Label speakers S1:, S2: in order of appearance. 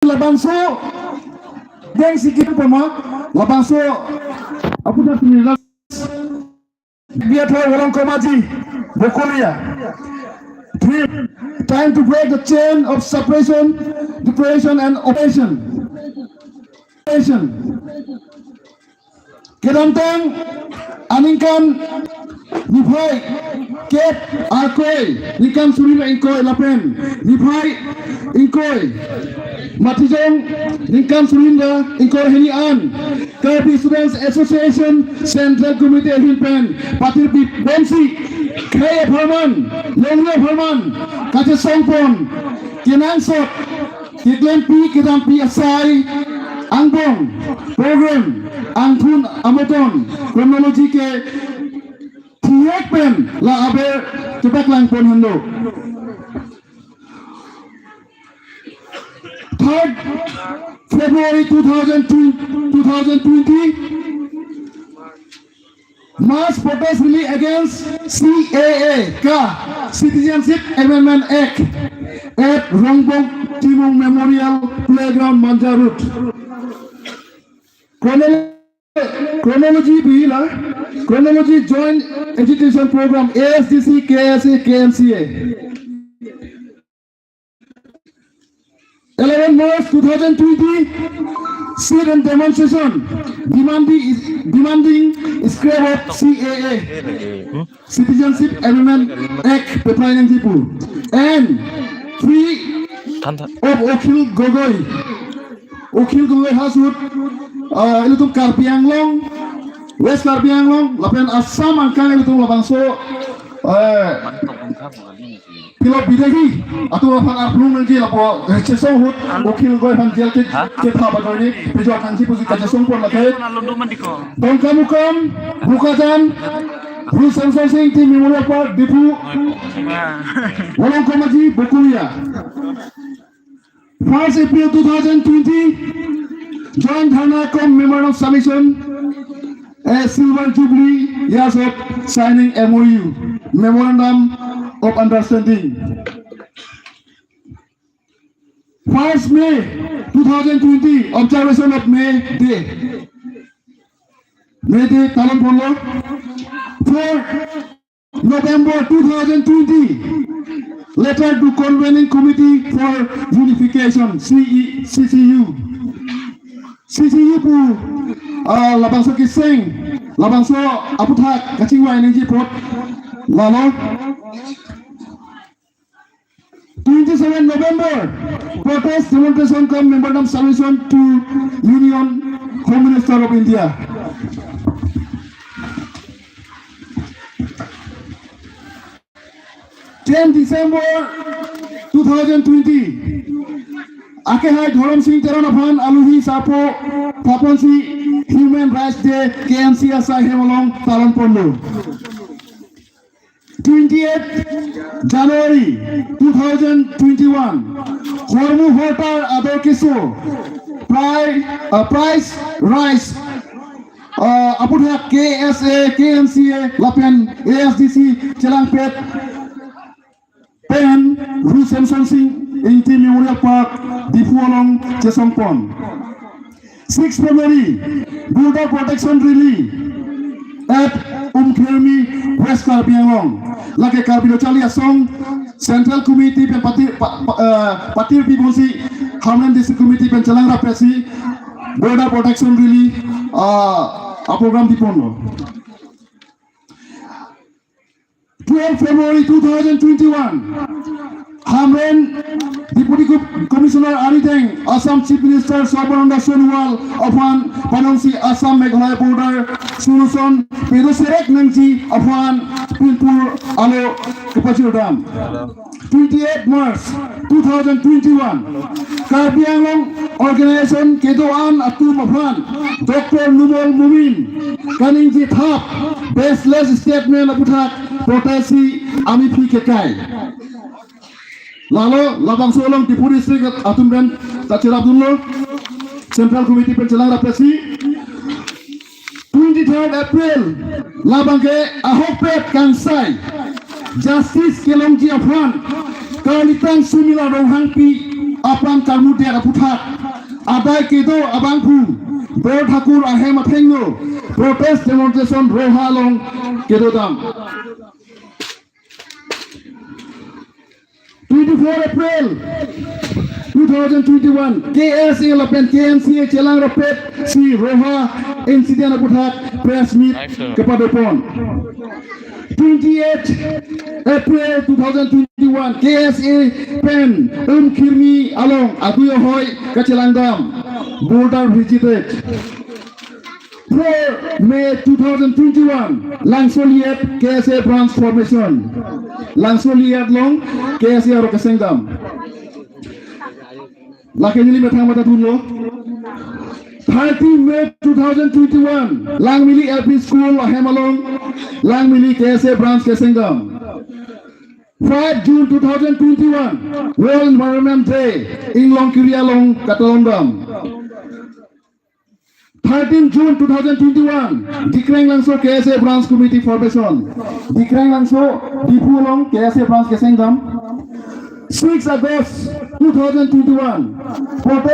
S1: Labangso deng sikit pama labangso aku dah sini dia tahu orang komaji bokolia time to break the chain of separation, depression and oppression. Kedantang aningkan nifai ket akoi nikam surila inkoi lapen nifai inkoi matijong nikam surinda inkoi henian KP Students Association Central Committee Hilpen Patir Bensi Kaya Farman Lengya Farman Kaca Songpon Kinansot Kiklen Pi Kitam Pi Asai Angbong Program Angkun Amoton Kronologi ke Tiak Pen La Aber Cepat Langpon Hendo 3rd February 2020 mass protest rally against CAA Citizenship Amendment Act at Rongbong Timong Memorial Playground Manja Route. Chronology Joint Education Program ASDC KSA KMCA 11 March 2020 sit and demonstration demanding scrap of CAA Citizenship Amendment Act Pepayan Tipu and free of Okhil Gogoi Hasut itu Karpi Anglong West Karpi Anglong lapan Assam angkang itu labangso pilot bidagi atau lapan Arplung lagi lapo cesong hut Okhil Gogoi Hanjel kita bagani pejuang kanci posisi cesong pun lagi Tongkamukam Bukajan Bruce Sensing Team Memorial Park Dipu Walang Komaji Bokuya 1st April 2020 Joint Dharna Memorandum Submission a Silver Jubilee years of signing MOU Memorandum of Understanding 1st May 2020 Observation of May Day Talon Polo 4th November 2020 Letter to Convening Committee for Unification CCU pu labangso kiseng labangso aputhak kachingwa energy port lalo 27 November protest demonstration come memorandum submission to Union Home Minister of India 10 December 2020 Akehai Dhoram Singh Teranaphan Aluhi Sapo Paponsi Human Rights Day KSA Hemalong Talon Pondo 28 January 2021 Hormu Hotar Ador Kiso Price Rice Apudha KSA KMCA Lapen ASDC Chelangpet Pen Ru Samson Singh Inti Memorial Park Dipu along Chesongpon 6 February Border Protection Rally at Umkhermi West Karpi Anglong Lake Karpi Chali Asong Central Committee Pen Patir Pibosi Hamlan District Committee Pen Chalangra Pesi Border Protection Rally a program Dipono 12 February 2021 Hamren Deputy Commissioner Ariteng Assam Chief Minister Sarbananda Sonowal Afan Panongsi Assam Meghalaya Border Solution Pedo Serek Nangji Afan Pinpur Alo Kapachurdam 28 March 2021 Karbi Anglong Organization Kedoan Atum Afan Dr. Numol Mumin Kaningji Thap Baseless Statement Aputhak Protesi Amipi Kekai Lalu labang solong di Puri District Atumben Tachir Abdullah Central Committee Pencelang Rapresi 23rd April labang ke Ahokpet Kansai Justice Kelongji Afwan Kalitang Sumila Rohangpi Apang Kalmutia Putak, Adai Kido Abangpu, Bro Thakur Ahem Atengo, protest demonstration Roha Long Kedodam. 24 April 2021, KSA Lapen KMCA Chelang Rapet Si Roha Incident Aputak Press Meet Kepadopon. 28 April 2021, KSA Pen Kirmi Along Aguyo Hoy Kachelangdam Border visited. 4 May 2021, Langsoliet KSA branch formation. Langsoliet Long KSA Rokasengdam. Lakenili Methamata Tunlo. 30 May 2021, Langmili LP School Hemalong, Langmili KSA branch Kesengam. 5 June 2021, World Environment Day, Inglong Kirialong Katalongdam. 13 June 2021, Dikrang Langso KSA branch committee formation. Dikrang Langso Dipulong KSA branch Kesengam. 6 August 2021, protest